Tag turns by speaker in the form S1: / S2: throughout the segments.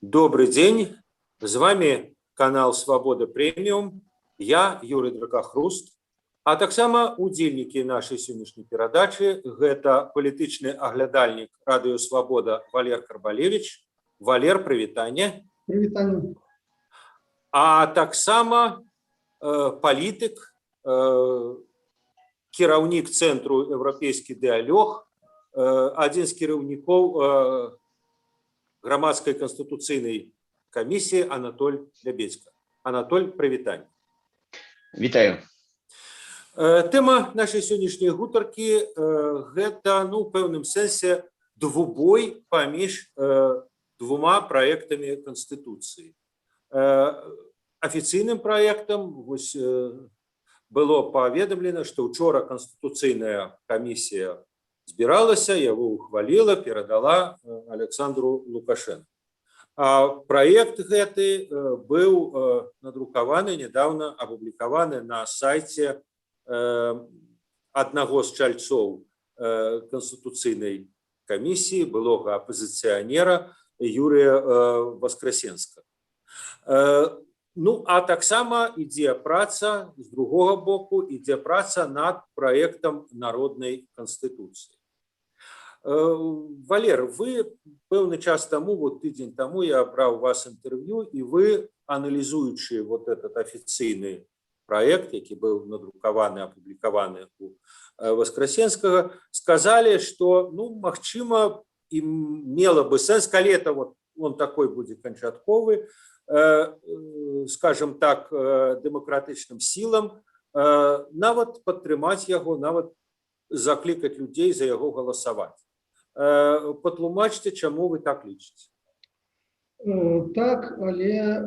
S1: Добрый день, с вами канал Свобода Премиум, я Юрий Дракахруст, а таксама удзельнікі нашай сённяшняй перадачы гэта палітычны аглядальнік радыё Свабода Валер Карбалевич. Валер, прывітанне.
S2: Прывітанне.
S1: А таксама палітык, кіраўнік цэнтру еўрапейскі дыалог, адзін з кіраўнікоў грамадскай канстытуцыйнай камісіі Анатоль Лябедзька. Анатоль, прывітанне.
S3: Вітаю.
S1: Тэма нашай сённяшняй гутаркі гэта, у пэўным сэнсе, двубой паміж двума праектамі канстытуцыі. Афіцыйным праектам было паведамлена, што ўчора канстытуцыйная камісія збіралася, яго ухваліла, перадала Александру Лукашенко. А праект гэты быў надрукаваны, недавно апублікаваны на сайце аднаго з чальцоў канстытуцыйнай камісіі, былога апазіцыянера Юрія Васкрасенскага. А таксама ідзе праца, з другога боку, ідзе праца над праектам народнай канстытуцыі. Валер, вы пэўны час таму, тыдзень таму я браў у вас інтэрв'ю, і вы, аналізуючы этот афіцыйны праект, які быў надрукаваны, апублікаваны у Васкрасенскага, сказалі, што, магчыма, мела бы сэнс, калі это он такой будзе канчатковы, скажем так, дэмакратычным сілам, нават падтрымаць яго, нават заклікаць людзей за яго галасаваць. Патлумачце, чаму вы так лічыце?
S2: Так, але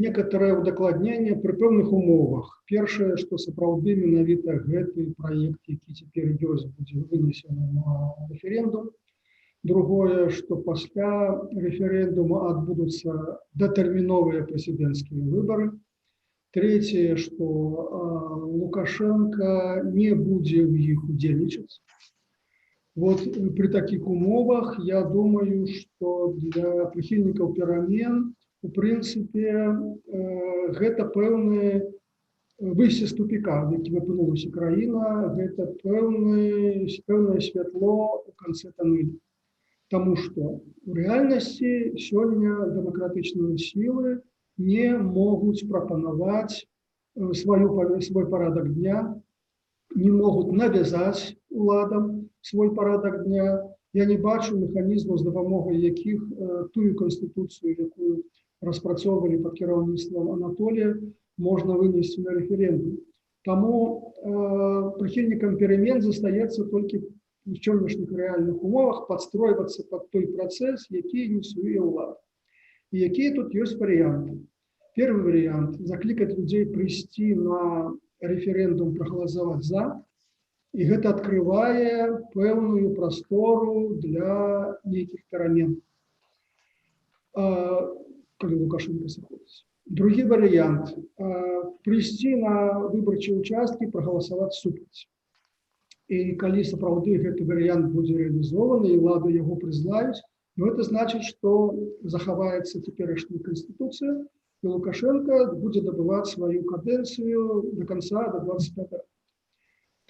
S2: некаторае удакладненне пры пэўных умовах. Першае, што сапраўды менавіта гэты праект, які цяпер ёсць, будзе вынесены на рэферэндум. Другое, што пасля рэферэндума адбудуцца датэрміновыя прэзідэнцкія выбары. Трэцяе, што Лукашенко не будзе ў іх удзельнічаць. При такіх умовах, я думаю, што для прыхільнікаў перамен, у прынцыпе, гэта пэўны выйсце з тупіка, в якім апынулася краіна, гэта пэўнае святло ў канцы танэлю. Таму што у рэальнасці сёння дэмакратычныя сілы не могуць прапанаваць свой парадак дня, не могуць навязаць уладам свой парадак дня. Я не бачу механізмаў, з дапамогай якіх тую канстытуцыю, якую распрацоўвалі пад кіраўніцтвам Анатолія, можна вынесці на рэферэндум. Таму прыхільнікам перамен застаецца толькі в сённяшніх рэальных умовах падстройвацца пад той працэс, які ініцыюе ўлада. І якія тут ёсць варыянты. Першы варыянт – заклікаць людзей прыйсці на рэферэндум, прагаласаваць за, і гэта адкрывае пэўную прастору для нейкіх перамен, калі Лукашенко сыходзіць. Другі варыянт – прыйсці на выбарчыя ўчасткі, прагаласаваць супраць. І калі сапраўды гэты варыянт будзе рэалізованы, і ўлада яго прызнаюць, гэта значыць, што захаваецца цяперашняя канстытуцыя, і Лукашенко будзе дабываць сваю кадэнцыю до конца, до 25 года.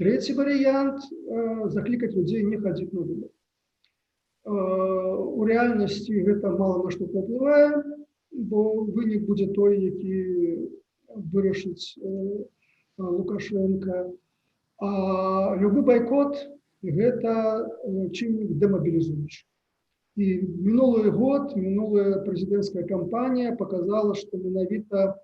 S2: Трэці варыянт – заклікаць людзей не хадзіць на выбары. У рэальнасці гэта мала на што паўплывае, бо вынік будзе той, які вырашыць Лукашенко. А любы байкот – гэта чыннік дэмабілізуючы. І мінулы год, мінулая прэзідэнцкая кампанія показала, што менавіта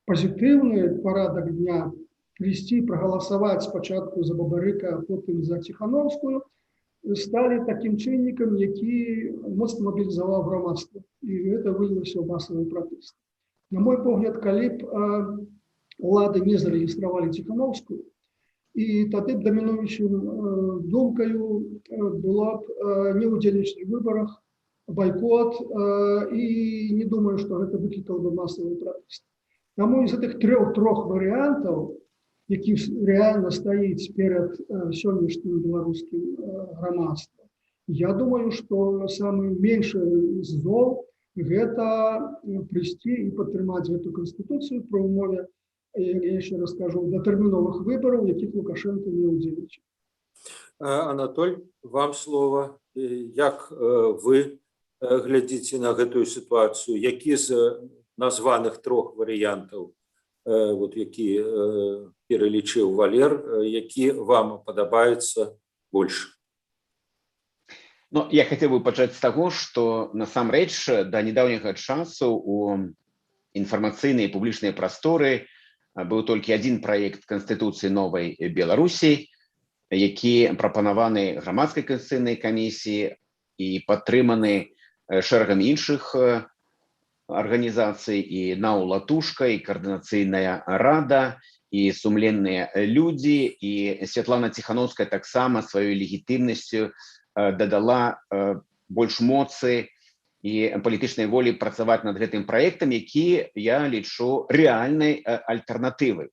S2: пазітыўны парадак дня прыйсці, прагаласаваць спачатку за Бабарыка, а потым за Ціхановскую, сталі такім чыннікам, які моцна мабілізаваў грамадства. І гэта вылілася ў масавы пратэст. На мой погляд, калі б улады не зарэгістравалі Ціхановскую, і тады б дамінуючым думкаю была б не ўдзельнічаць у выбарах, байкот, і не думаю, што гэта выклікала бы масавы пратэст. Таму з гэтых трох варыянтаў, які рэальна стаіць перад сённяшнім беларускім грамадствам, Я думаю, что самый меньший из зол – это прийти и подтримать эту конституцию про умове, я еще раз скажу, датэрміновых выбораў, якіх Лукашенко не удзельнічае.
S1: Анатоль, вам слово. Як вы глядзіце на гэтую сітуацыю? Які з названых трох варыянтаў, які пералічыў Валер, які вам падабаецца больш?
S3: Ну, я хотел бы пачаць з таго, што насамрэч да недаўняга часу у інфармацыйнай і публічнай прасторы быў толькі адзін праект Канстытуцыі новай Беларусі, які прапанаваны грамадскай канстытуцыйнай камісіі і падтрыманы шэрагам іншых арганізацый, і НАУ «Латушка», і Координацыйная рада, і сумленныя людзі, і Святлана Ціхановская таксама сваёй легітымнасцю дадала больш моцы і палітычнай волі працаваць над гэтым праектам, які я лічу рэальнай альтэрнатывай.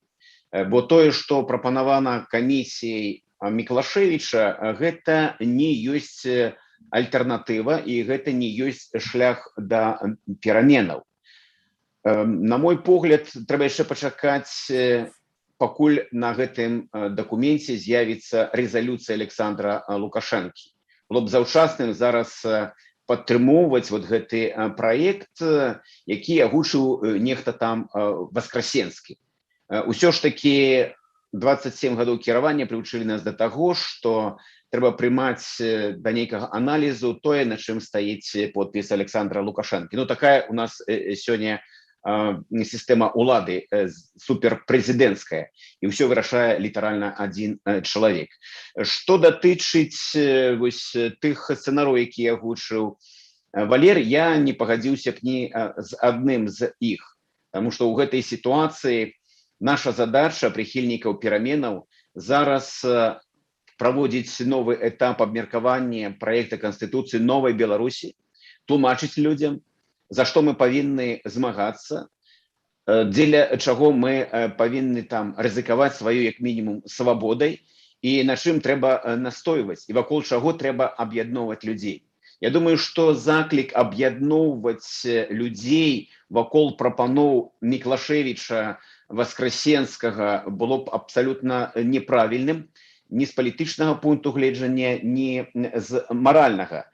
S3: Бо тое, што прапанавана камісіяй Міклашевіча, гэта не ёсць альтэрнатыва, і гэта не ёсць шлях да пераменаў. На мой погляд, трэба яшчэ пачакаць, пакуль на гэтым дакуменце з'явіцца рэзалюцыя Александра Лукашэнкі. Было б заўчасным зараз падтрымоўваць гэты праект, які агучыў нехта там Васкрасенскі. Усё ж такі 27 гадоў кіравання прывучылі нас да таго, што трэба прымаць да нейкага аналізу тое, на чым стаіць подпіс Александра Лукашэнкі. Ну, такая у нас сёння сістэма ўлады суперпрэзідэнцкая, і ўсё вырашае літаральна адзін чалавек. Што датычыць тых сцэнарыяў, якія агучыў Валер, я не пагадзіўся б ні з адным з іх, таму што ў гэтай сітуацыі наша задача прыхільнікаў пераменаў зараз праводзіць новы этап абмеркавання праекта Канстытуцыі новай Беларусі, тлумачыць людзям, за што мы павінны змагацца, дзеля чаго мы павінны там рызыкаваць сваёй, як мінімум, свабодай, і на чым трэба настойваць, і вакол чаго трэба аб'ядноўваць людзей. Я думаю, што заклік аб'ядноўваць людзей вакол прапаноў Міклашевіча, Васкрасенскага было б абсалютна неправільным ні з палітычнага пункту гледжання, ні з маральнага.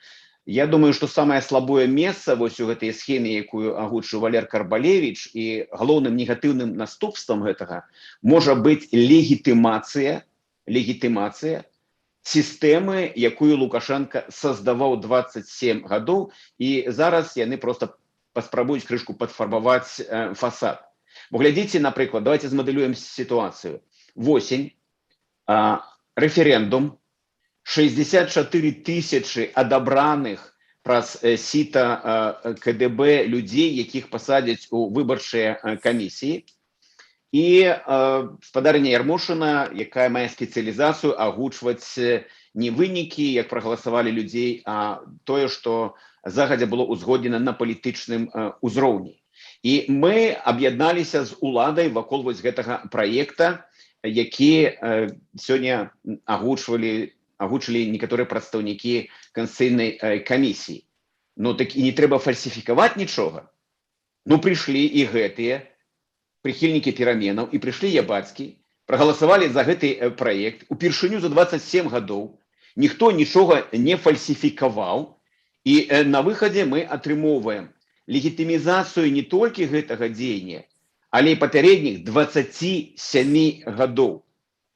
S3: Я думаю, што самае слабое месца у гэтай схеме, якую агучыў Валер Карбалевіч, і галоўным негатыўным наступствам гэтага можа быць легітымацыя сістэмы, якую Лукашенко создаваў 27 гадоў, і зараз яны проста паспрабуюць крышку падфарбаваць фасад. Бо глядзіце, напрыклад, давайте змадэлюем сітуацыю. Восень, рэферэндум, 64 тысячи адабраных праз сіта КДБ людзей, якіх пасадзяць у выбарчыя камісіі. І спадарня Ярмошына, якая мае спецыялізацыю агучваць не вынікі, як прагаласавалі людзей, а тое, што загадзя было ўзгоднена на палітычным узроўні. І мы аб'ядналіся з уладай вакол гэтага праекта, які сёння агучылі некаторыя прадстаўнікі Канстытуцыйнай камісіі. Ну так і не трэба фальсіфікаваць нічога. Ну прыйшлі і гэтыя прыхільнікі пераменаў, і прыйшлі ябацкі, прагаласавалі за гэты праект упершыню за 27 гадоў. Ніхто нічога не фальсіфікаваў, і на выхадзе мы атрымоўваем легітымізацыю не толькі гэтага дзеяння, але і папярэдніх 27 гадоў.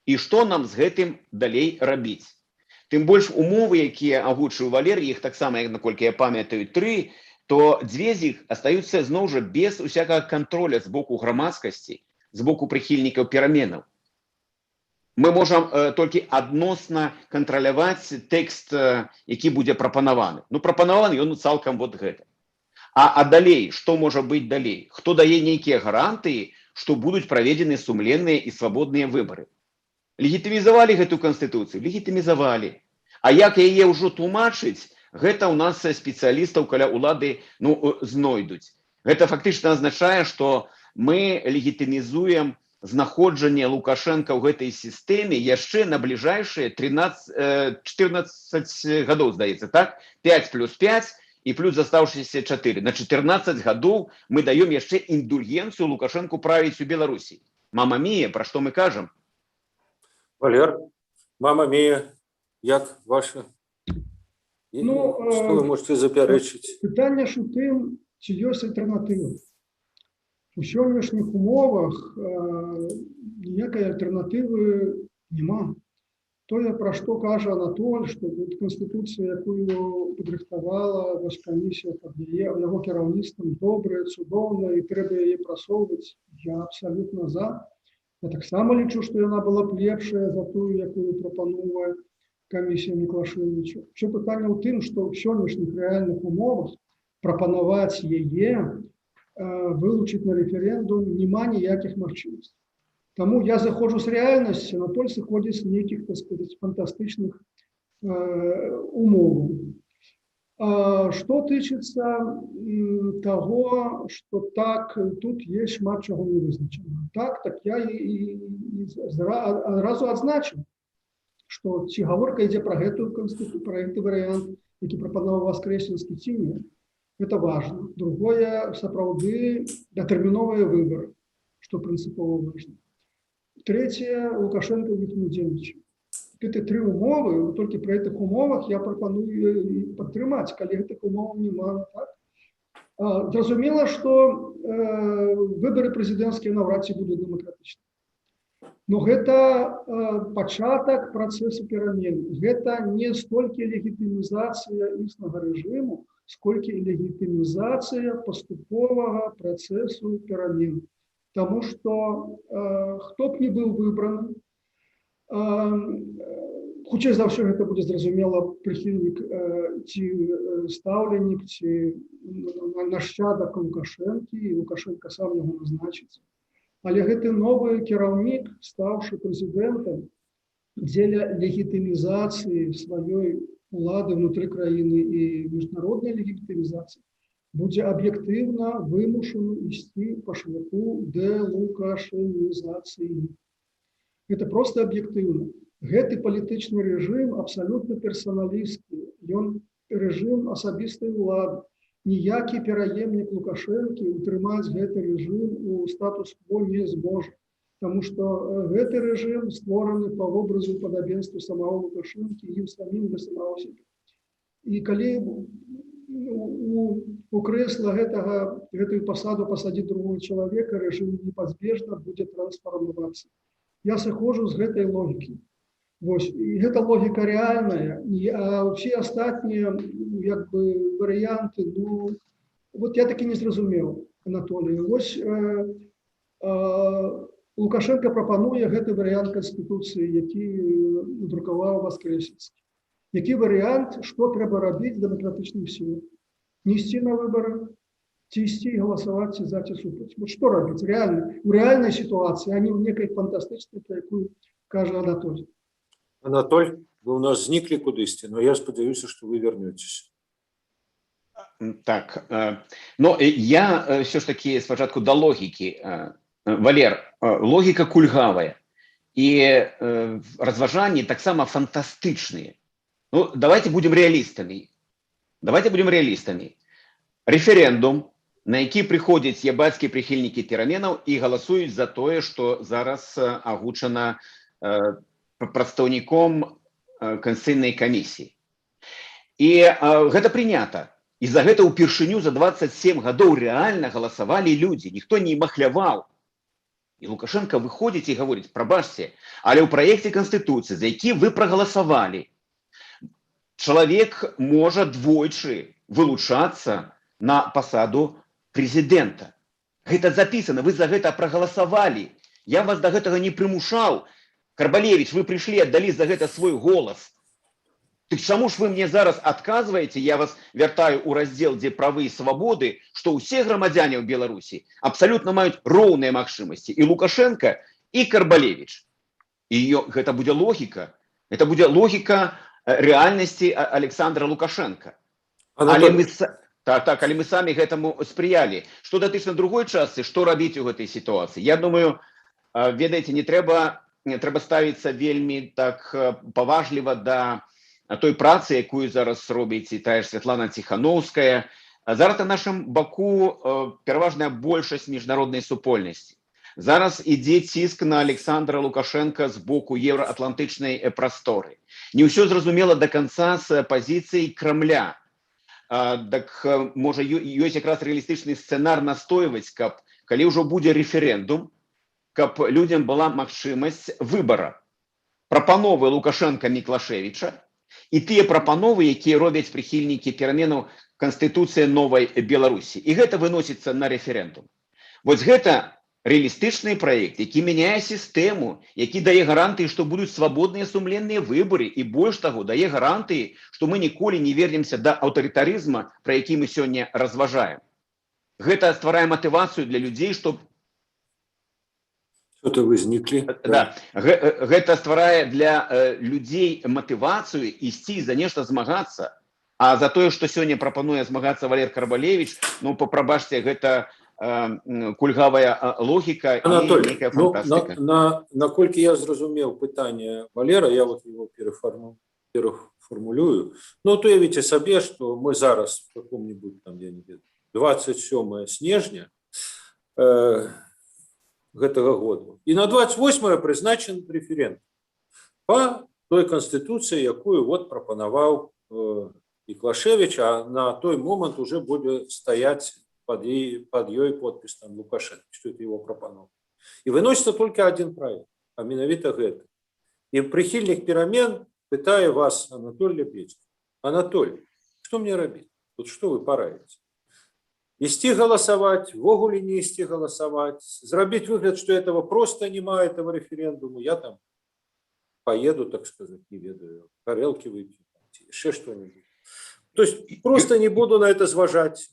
S3: І што нам з гэтым далей рабіць? Тым больш умовы, якія агучыў Валер, іх таксама, наколькі я памятаю, 3, то 2 з іх астаюцца зноў жа без усякага контроля з боку грамадскасці, з боку прыхільнікаў пераменаў. Мы можам толькі адносна кантраляваць тэкст, які будзе прапанаваны. Ну, прапанаваны ён цалкам гэта. А далей, што можа быць далей? Хто дае нейкія гарантыі, што будуць праведзены сумленныя і свабодныя выбары? Легітымізавалі гэту канстытуцыю? Легітымізавалі. А як яе ўжо тлумачыць, гэта ў нас спецыялістаў каля ўлады знойдуць. Гэта фактычна азначае, што мы легітымізуем знаходжанне Лукашенко ў гэтай сістэме яшчэ на бліжэйшыя 14 гадоў, здаецца, так? 5 плюс 5 і плюс застаўшыся 4. На 14 гадоў мы даём яшчэ індульгенцыю Лукашенку правіць у Беларусі. Мама мія, пра што мы кажам?
S1: Валер, мама мія, як ваша?
S2: Ну,
S1: Што вы можете запярэчыць?
S2: Пытанне ж у тым, ці ёсць альтэрнатыва. У сённяшніх умовах ніякай альтэрнатывы няма. Тое, пра што кажа Анатоль, што Канстытуцыя, якую падрыхтавала камісія пад яго кіраўніцтвам, добрая, цудоўная, і трэба яе прасоўваць, я абсалютна за. Я таксама лічу, што яна была б лепшая за тую, якую прапануе камісія Міклашевіча. Усё пытанне ў тым, што ў сённяшніх рэальных умовах прапанаваць яе, вылучыць на рэферэндум няма ніякіх магчымасцей. Таму я заходжу з рэальнасці, Анатоль сыходзіць з нейкіх, так сказаць, фантастычных умоваў. Што тычыцца таго, што так, тут есть шмат чаго не вызначана. Так я і адразу адзначыў, што ці гаворка ідзе пра гэтую канстытуцыю, пра гэты варыянт, які прапанаваў Васкрэсенскі, ці не. Это важно. Другое, сапраўды, датэрміновыя выбары, што прынцыпова важна. Третье, Лукашенко в них не удзельнічае. Гэты тры умовы, толькі пры гэтых умовах я прапаную падтрымаць, калі гэтых умоваў няма. Так? Зразумела, што выбары прэзідэнцкія наўрад ці будуць дэмакратычныя. Но гэта пачатак працэсу перамен. Гэта не столькі легітымізацыя існага рэжыму, сколькі легітымізацыя паступовага працэсу перамен. Таму што хто б не быў выбраны, хутчэй за ўсё гэта будзе зразумела прыхільнік ці стаўленік, ці нашчадак Лукашэнкі, і Лукашенко сам яго назначыць. Але гэты новы кіраўнік, стаўшы прэзідэнтам, дзеля легітымізацыі сваёй улады внутры краіны і міжнароднай легітымізацыі будзе аб'ектыўна вымушаны ісці па шляху дэлукашэнізацыі. Гэта проста аб'ектыўна. Гэты палітычны рэжым абсалютна персаналісцкі. Ён рэжым асабістай улады. Ніякі пераемнік Лукашэнкі утрымаць гэты рэжым у статус-кво не зможа. Таму што гэты рэжым створаны па вобразу падабенству самого Лукашэнкі і самім для самого сябе. І калі у крэсла гэтую пасаду пасадзіць другого чалавека, рэжым непазбежна будзе трансфармавацца. Я сыходжу з гэтай логікі. Вось, і гэта логіка рэальная, а ўсе астатнія варыянты, вот я такі не зразумеў, Анатолій. Вось Лукашенко прапануе гэты варыянт Канстытуцыі, які надрукаваў Васкрэсенскі. Які варыянт, што трэба рабіць дэмакратычным сілам? Не ісці на выбары, ці ісці і галасаваць ці за, ці супраць? Вот што рабіць рэальна, у рэальнай сітуацыі, а не ў некай фантастычнай, пра якую кажа Анатолій.
S1: Анатоль, вы у нас зніклі кудысьці, но я спадзяюся, што вы вернетесь.
S3: Так, но я все ж таки спачатку да логікі. Валер, логіка кульгавая і разважанні таксама фантастычныя. Ну, давайте будем реалистами. Референдум, на які прыходзяць ябацкія прыхільнікі пераменаў і галасуюць за тое, што зараз агучана прадстаўніком Канстытуцыйнай камісіі. І гэта прынята. І за гэта ўпершыню за 27 гадоў рэальна галасавалі людзі, ніхто не махляваў. І Лукашенко выходзіць і гаворыць: прабачце, але ў праекце Канстытуцыі, за які вы прагаласавалі, чалавек можа двойчы вылучацца на пасаду прэзідэнта. Гэта запісана, вы за гэта прагаласавалі. Я вас да гэтага не прымушаў. Карбалевіч, вы прыйшлі, аддалі за гэта свой голас. Так чаму ж вы мне зараз адказваеце, я вас вяртаю ў раздзел, дзе правы і свабоды, што ўсе грамадзяне ў Беларусі абсалютна маюць роўныя магчымасці. І Лукашенко, і Карбалевіч. І гэта будзе логіка. Гэта будзе логіка рэальнасці Александра Лукашенко. Але мы самі гэтаму спрыялі. Што датычна другой частцы, што рабіць у гэтай сітуацыі? Я думаю, ведаеце, трэба ставіцца вельмі так паважліва да той працы, якую зараз робіць і тая ж Святлана Ціхановская. Зараз на нашым баку пераважная большасць міжнароднай супольнасці. Зараз ідзе ціск на Александра Лукашенка з боку еўраатлантычнай прасторы. Не ўсё зразумела да канца з пазіцыі Крамля. Так, можа, ёсць якраз рэалістычны сцэнар настойваць, каб, калі ўжо будзе рэферэндум, каб людзям была магчымасць выбара прапановы Лукашенка Міклашевіча і тыя прапановы, якія робяць прыхільнікі пераменаў Канстытуцыі новай Беларусі. І гэта выносіцца на рэферэндум. Вось гэта рэалістычны праект, які мяняе сістэму, які дае гарантыі, што будуць свабодныя сумленныя выбары і больш таго, дае гарантыі, што мы ніколі не вернемся да аўтарытарызма, пра які мы сёння разважаем. Гэта стварае матывацыю для людзей, што
S1: Что-то возникли.
S3: Да. Гэта стварае для людзей матывацыю ісці за нешта змагацца. А за тое, што сёння прапануе змагацца Валер Карбалевіч, ну, папрабачце, гэта кульгавая логіка і нейкая фантастыка.
S1: Наколькі я зразумеў пытанне Валера, я вот его переформулюю. Ну, то уявіце сабе, што мы зараз в каком-нибудь там 27 снежня гэтага году. І на 28 прызначен рэферэндум па той канстытуцыі, якую вот прапанаваў Міклашевіч, а на той момант уже будзе стаяць под ёй подпіс там Лукашенко, что это его пропанова. И выносится только один проект, а менавіта гэта. И прихильник перамен пытаю вас, Анатолий Лебедев. Анатолий, что мне робить? Вот что вы пораете? Ісці голосовать, ввогуле не ісці голосовать, зрабіць выгляд, что этого просто нема, этого референдуму. Я там поеду, так сказать, не ведаю, горелки выпью, еще что-нибудь. То есть просто не буду на это зважать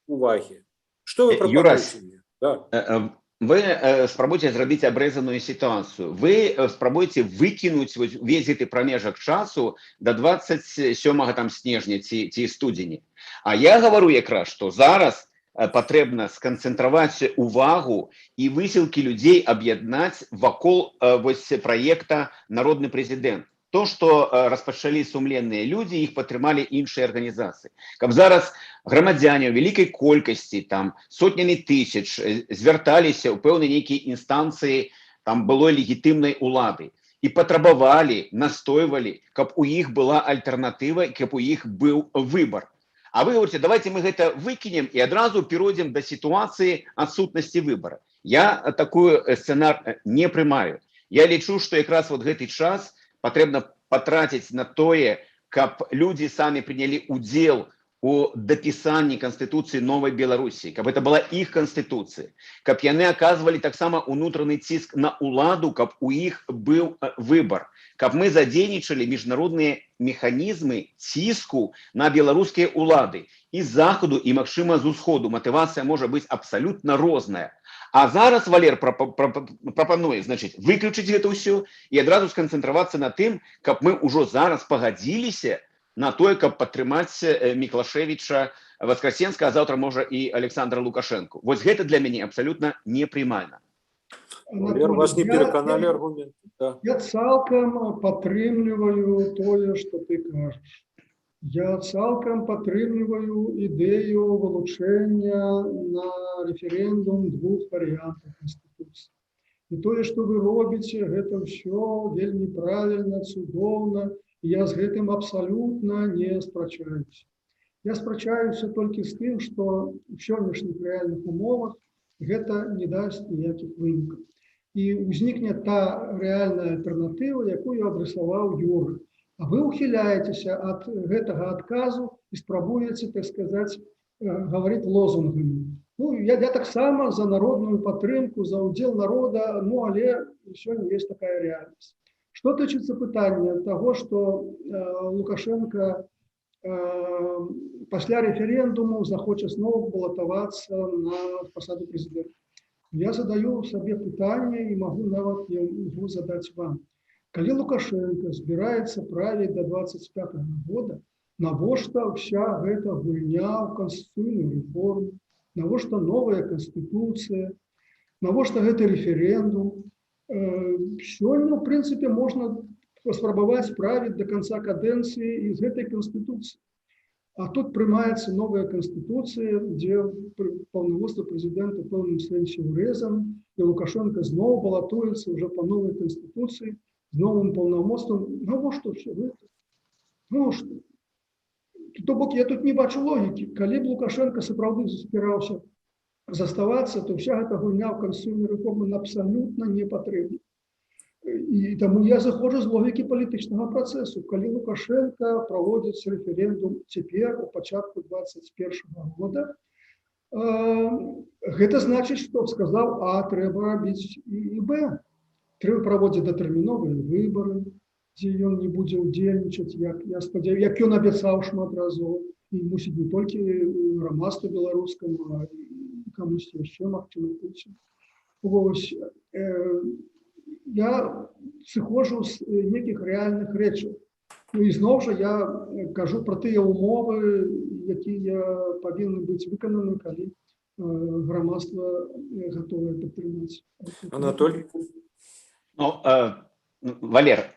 S1: уваги. Что вы пропонуете мне? Да.
S3: Вы спрабуйце зрабіць абрэзаную сітуацыю. Вы спрабуйце выкінуць весь гэты прамежак часу до 27 там снежня ці студзені. А я гавару якраз, што зараз патрэбна сканцэнтраваць увагу і высілкі людзей аб'яднаць вакол вось праекта «Народны прэзідэнт». То, што распачалі сумленныя людзі, іх падтрымалі іншыя арганізацыі. Каб зараз грамадзяне ў вялікай колькасці, там, сотнямі тысяч звярталіся ў пэўнай нейкай інстанцыі там былой легітымнай улады і патрабавалі, настойвалі, каб у іх была альтэрнатыва, каб у іх быў выбар. А вы говорите, давайте мы гэта выкінем і адразу перайдзем да сітуацыі адсутнасці выбара. Я такой сцэнар не прымаю. Я лічу, што якраз вот гэты час патрэбна патраціць на тое, каб людзі самі прынялі удзел у дапісанні Канстытуцыі новай Беларусі, каб это была іх Канстытуцыя, каб яны аказвалі таксама ўнутраны ціск на ўладу, каб у іх быў выбар, каб мы задзейнічалі міжнародныя механізмы ціску на беларускія ўлады і з захаду, і, магчыма, з усходу. Матывацыя можа быць абсалютна розная. А зараз Валер прапануе, значыць, выключыць гэта ўсё і адразу сканцэнтравацца на тым, каб мы ўжо зараз пагадзіліся на тое, каб падтрымаць Міклашевіча, Васкрасенска, а заўтра, можа, і Александра Лукашенко. Вось гэта для мяне абсалютна непрымальна.
S1: Валер, вас не пераканалі аргументы. Да.
S2: Я цалкам падтрымліваю тое, што ты кажаш. Я цалкам падтрымліваю ідэю вылучэння на рэферэндум двух варыянтаў Канстытуцыі. І тое, што вы робіце, гэта ўсё вельмі правільна, цудоўна. Я з гэтым абсалютна не спрачаюся. Я спрачаюся толькі з тым, што ў сённяшніх рэальных умовах гэта не дасць ніякіх вынікаў. І ўзнікне та рэальная альтэрнатыва, якую адрасаваў Юры. А вы ухіляецеся ад гэтага адказу і спрабуеце, так сказаць, гаварыць лозунгамі. Ну, я таксама за народную падтрымку, за ўдзел народа, ну, але сёння ёсць такая рэальнасць. Што тычыцца пытання таго, што Лукашенко пасля рэферэндуму захоча зноў балатавацца на пасаду прэзідэнта. Я задаю сабе пытанне і магу нават яго задаць вам. Калі Лукашенко збіраецца правіць до 25 года, навошта вся гэта гульня ў канстытуцыйную рэформу, навошта новая канстытуцыя, навошта гэты рэферэндум, Сёння, в прынцыпе, можна паспрабаваць справіць до конца кадэнцыі з гэтай канстытуцыі. А тут прымаецца новая канстытуцыя, дзе паўнамоцтва прэзідэнта ў пэўным сэнсе ўрэзаны, і Лукашенко зноў балатуецца ўжо па новай канстытуцыі з новым паўнамоцтвам. Навошта ўсё гэта? Навошта? То бок я тут не бачу логікі. Калі б Лукашенко сапраўды збіраўся заставацца, то вся гэта гульня ў канстытуцыйнай рэформы абсалютна не патрэбна. І таму я заходжу з логікі палітычнага працэсу. Калі Лукашенко праводзіць рэферэндум цяпер, у пачатку 2021 года, гэта значыць, што сказаў А, трэба рабіць і Б. Трэба праводзіць датэрміновыя выбары, дзе ён не будзе ўдзельнічаць, як я спадзяюся, як ён абяцаў шмат разоў, і мусіць не толькі грамадству беларускаму, а і камусьці яшчэ, магчыма, Пуціну. Вось, я сыходжу з нейкіх рэальных рэчаў. Ну і зноў жа я кажу пра тыя ўмовы, якія павінны быць выкананы, калі грамадства гатовае падтрымаць.
S1: Анатолий?
S3: Ну, Валер,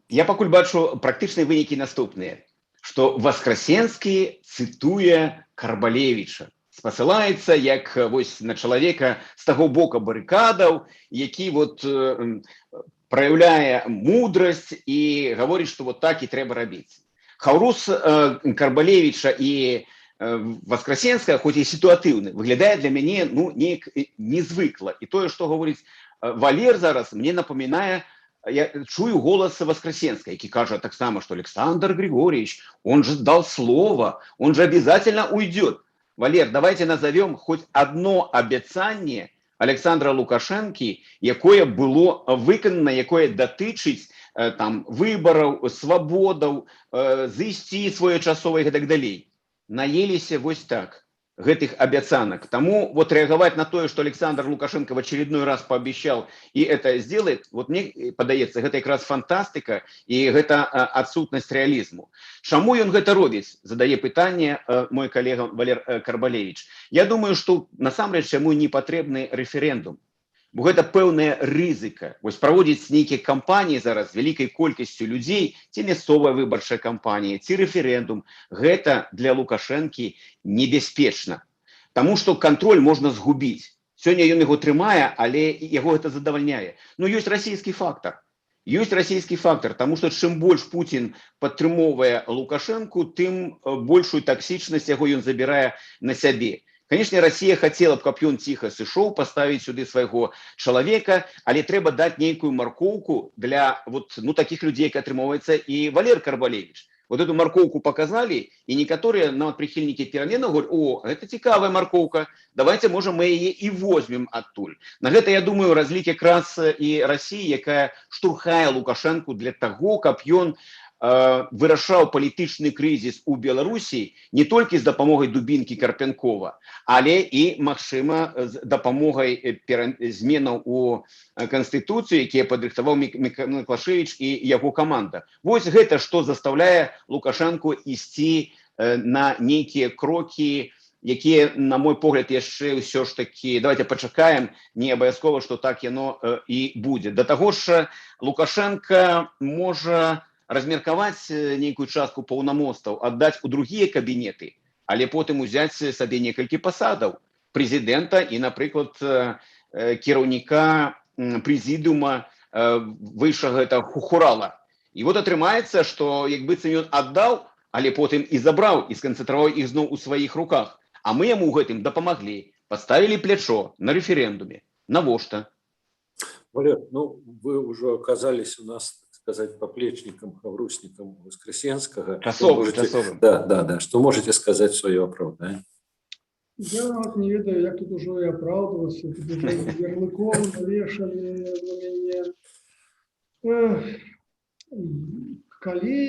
S3: я пакуль бачу практычныя вынікі наступныя, што Васкрасенскі цытуе Карбалевіча, спасылаецца як вось на чалавека з таго бока барыкадаў, які вот праяўляе мудрасць і гаворыць, што вот так і трэба рабіць. Хаўрус Карбалевіча і Васкрасенская, хоць і сітуатыўны, выглядае для мяне неяк незвыкла. І тое, што гаворыць Валер зараз, мне напамінае, я чую голос Воскресенской, который кажет так само, что Александр Григорьевич, он же дал слово, он же обязательно уйдет. Валер, давайте назовем хоть одно обещание Александра Лукашенки, якое было виконано, якое датычыць там выборов, свободов, зайсці своечасова и так далее. Наеліся вось так гэтых обяцанок. Тому вот реагировать на то, что Александр Лукашенко в очередной раз пообещал и это сделает, вот мне падаецца, гэта якраз фантастика и гэта отсутность реализму. Чаму ён гэта робіць? Задае пытанне мой коллега Валер Карбалевич. Я думаю, что насамрэч яму не патрэбны референдум. Бо гэта пэўная рызыка. Вось праводзіць нейкія кампаніі зараз вялікай колькасцю людзей, ці мясцовая выбарчая кампанія, ці рэферэндум, гэта для Лукашэнкі небяспечна. Таму што кантроль можна згубіць. Сёння ён яго трымае, але яго гэта задавальняе. Но ёсць расійскі фактар. Ёсць расійскі фактар, таму што чым больш Пуцін падтрымоўвае Лукашэнку, тым большую таксічнасць яго ён забірае на сябе. Конечно, Россия хотела, каб ён тихо сышоў, поставить сюды свайго чалавека, але трэба даць нейкую маркоўку для вот, таких людей, как атрымоўваецца и Валер Карбалевич. Вот эту маркоўку показали, и некоторые нават прихильники пераменаў говорят: о, это цікавая маркоўка, давайте, можем мы яе и возьмем адтуль. На гэта, я думаю, разлік якраз и России, якая штурхае Лукашенку для того, каб ён вырашаў палітычны крызіс у Беларусі не толькі з дапамогай Дубінкі Карпянкова, але і, магчыма, з дапамогай зменаў у Канстытуцыю, якія падрыхтаваў Міклашевіч і яго каманда. Вось гэта што заставляе Лукашэнку ісці на нейкія крокі, якія, на мой погляд, яшчэ ўсё ж такі, давайте пачакаем, не абавязкова, што так яно і будзе. Да таго ж Лукашенко можа размеркаваць нейкую частку паўнамоцтваў, аддаць у другія кабінеты, але потым узяць сабе некалькі пасадаў прэзідэнта і, напрыклад, кіраўніка прэзідыума вышэйшага гэта хурала. І вот атрымаецца, што як быццам ён аддаў, але потым і забраў і сканцэнтраваў іх зноў у сваіх руках. А мы яму ў гэтым дапамаглі, паставілі плячо на рэферэндуме. Навошта?
S1: Валер, ну вы уже оказались у нас, сказать, поплечником, хаврусником Воскресенского.
S3: Часовым.
S1: Да, что можете сказать в свое оправдание?
S2: Я нават не ведаю, як тут ужо і апраўдвацца, тут ужо ярлыком навешалі на мяне. Калі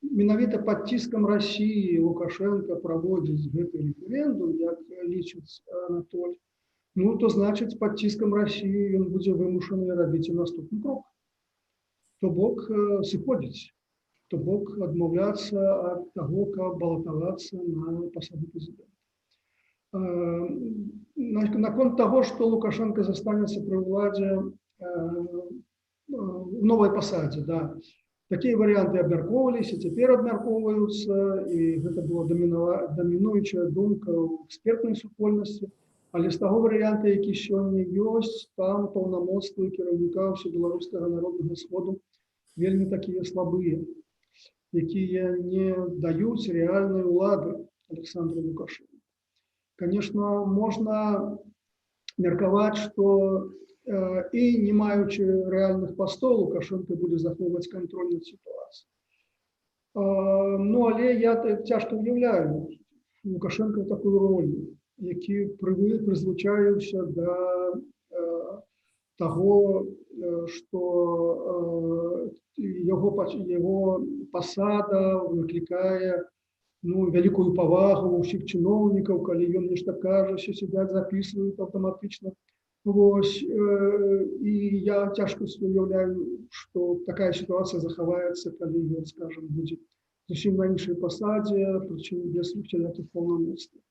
S2: менавіта пад ціскам Расіі Лукашенко праводзіць гэты рэферэндум, як лічыць Анатоль, ну, то значыць, пад ціскам Расіі ён будзе вымушаны рабіць і наступны крок. То бок сыходзіць, то бок адмаўляцца ад таго, каб балатавацца на пасаду прэзідэнта. Наконт того, что Лукашенко застанется при владе в новой посаде, да. Такие варианты обмяркоўваліся, цяпер абмяркоўваюцца, і гэта была дамінуючая думка ў экспертнай супольнасці. Але з таго варыянта, які сёння ёсць, там паўнамоцтвы кіраўніка Усебеларускага народнага сходу вельмі такія слабыя, якія не даюць рэальнай улады Александру Лукашенко. Конечно, можно мерковать, что и не маючи реальных постов, Лукашенко будет захоўваць контроль над ситуацией. Ну, але я тяжко уявляю Лукашенко в такую роль, які призвычаіўся до того, что его посада выкликае вялікую павагу ўсіх чыноўнікаў, калі ён нешта кажа, все сидят, записывают автоматично. И я цяжка уяўляю, что такая ситуация захаваецца, калі ён, скажем, будет зусім на іншай пасадзе, прычым без усялякіх паўнамоцтваў.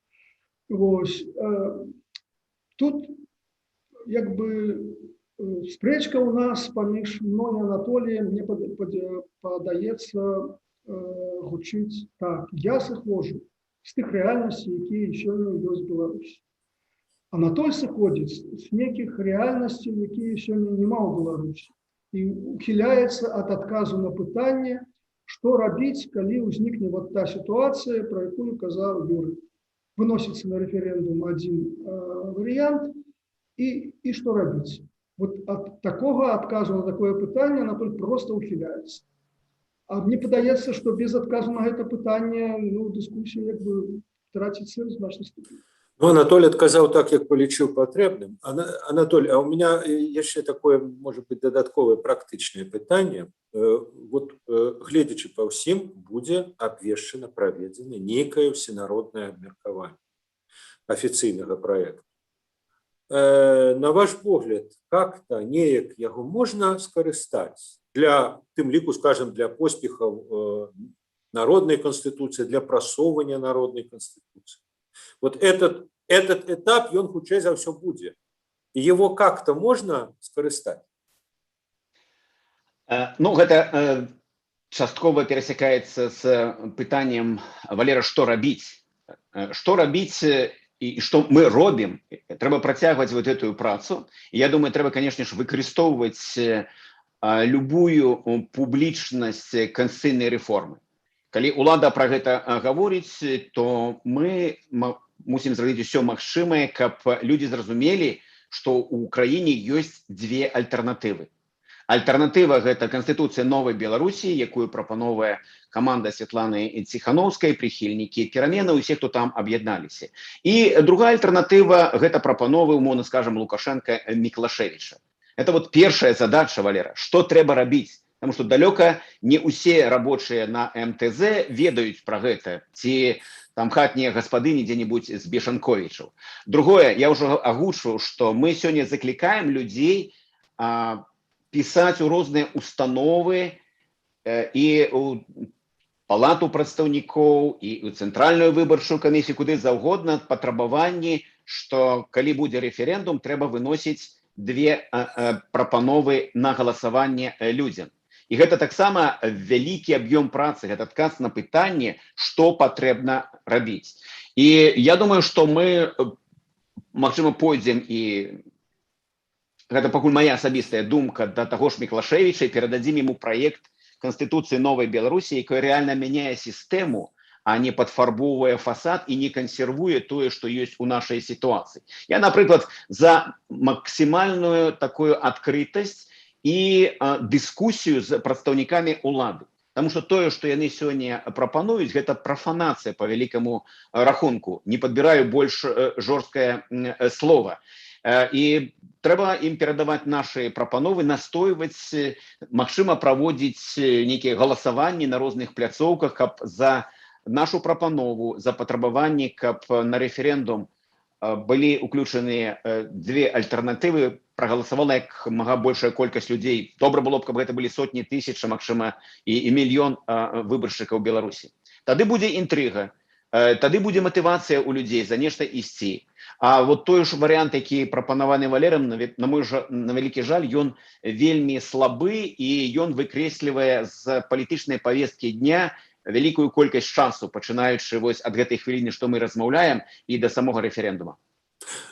S2: Тут як бы спрэчка у нас паміж мной і Анатоліем, мне падаецца, гучыць так: я сыходжу з тых рэальнасцей, якія сёння ёсць Беларусі. Анатоль сыходзіць з нейкіх рэальнасцей, якія сёння няма ў Беларусі, і ухіляецца ад адказу на пытанне, што рабіць, калі ўзнікне вот та сітуацыя, про якую казаў Юрый. Выносіцца на рэферэндум адзін варыянт, і што рабіць? Вот ад такога адказу на такое пытанне Анатоль просто ухіляецца. А мне падаецца, што без адказу на гэта пытанне дыскусія як бы траціць сэнс значнай ступені.
S1: Анатолий отказал так, как полечил потребным. Анатолий, а у меня еще такое, может быть, додатковое практичное питание. Вот, глядячи по всем, будет обвешено, проведено некое всенародное обмеркование официального проекта. На ваш погляд, как-то неяк его можно скористать для, тем лику, скажем, для поспехов народной конституции, для просовывания народной конституции? Вот этот этап, он хутчэй за все будет. И его как-то можно скористать?
S3: Ну, это частково пересекается с пытанием, Валера, что робить? Что робить и что мы робим? Треба протягивать вот эту працу. И я думаю, треба, конечно же, выкористовывать любую публичность конституционной реформы. Калі улада про гэта гаворыць, то мы мусім зрабіць усё магчымае, каб людзі зразумелі, што ў краіне ёсць две альтэрнатывы. Альтэрнатыва – гэта Канстытуцыя новай Беларусі, якую прапановвае каманда Светланы Ціхановскай, прыхільнікі пераменаў, усе, хто там аб'ядналіся. І другая альтэрнатыва – гэта прапановы, умоўна скажам, Лукашенка Міклашевіча. Это вот первая задача, Валера, што трэба рабіць. Потому что далёка не усе рабочие на МТЗ ведаюць про гэта, ці там хатнія гаспадыні дзе-нибудь з Бешанковічаў. Другое, я уже агучваў, что мы сёння закликаем людей писать у розныя установы і у палату прадстаўнікоў, і у цэнтральную выбарчую камісію, куды заўгодна, патрабаванні, что калі будзе рэферэндум, трэба выносіць две прапановы на галасаванне людзям. І гэта таксама вялікі аб'ём працы, гэта адказ на пытанне, што патрэбна рабіць. І я думаю, што мы, магчыма, пойдзем, і гэта пакуль моя асабістая думка, да таго ж Міклашевіча, і перададзім яму праект Канстытуцыі новай Беларусі, якая рэальна мяняе сістэму, а не падфарбоўвае фасад і не кансервуе тое, што ёсць у нашай сітуацыі. Я, напрыклад, за максімальную такую адкрытасць і дыскусію з прадстаўнікамі ўлады. Таму што тое, што яны сёння прапануюць, гэта прафанацыя па вялікаму рахунку. Не падбіраю больш жорсткае слова. І трэба ім перадаваць нашы прапановы, настойваць, магчыма, праводзіць нейкія галасаванні на розных пляцоўках, каб за нашу прапанову, за патрабаванні, каб на рэферэндум былі уключаныя две альтэрнатывы, проголосовала як мага большая колькасць людзей. Добра было б, каб гэта былі сотні тысяч, магчыма, і мільён выбаршчыкаў Беларусі. Тады будзе інтрыга. тады будзе матывацыя ў людзей за нешта ісці. А вот той ж варыянт, які прапанаваны Валерам, на вялікі жаль, ён вельмі слабы і ён выкрэслівае з палітычнай павесткі дня вялікую колькасць часу, пачынаючы вось ад гэтай хвіліны, што мы размаўляем, і да самога рэферэндума.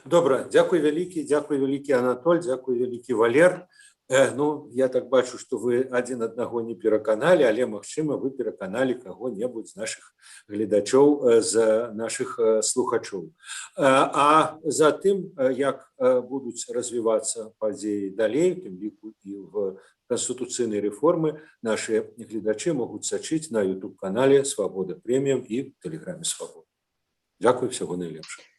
S1: Добра, дзякуй вялікі Анатоль, дзякуй вялікі Валер. Ну, я так бачу, што вы адзін аднаго не пераканалі, але, магчыма, вы пераканалі каго-небудзь з нашых гледачоў, з нашых слухачоў. А затым, як будуць развівацца падзеі далей, у тым ліку і в канстытуцыйнай рэформы, нашы гледачы могуць сачыць на YouTube-канале «Свабода Прэміум» і в Тэлеграме «Свабода». Дзякуй, всяго найлепшага.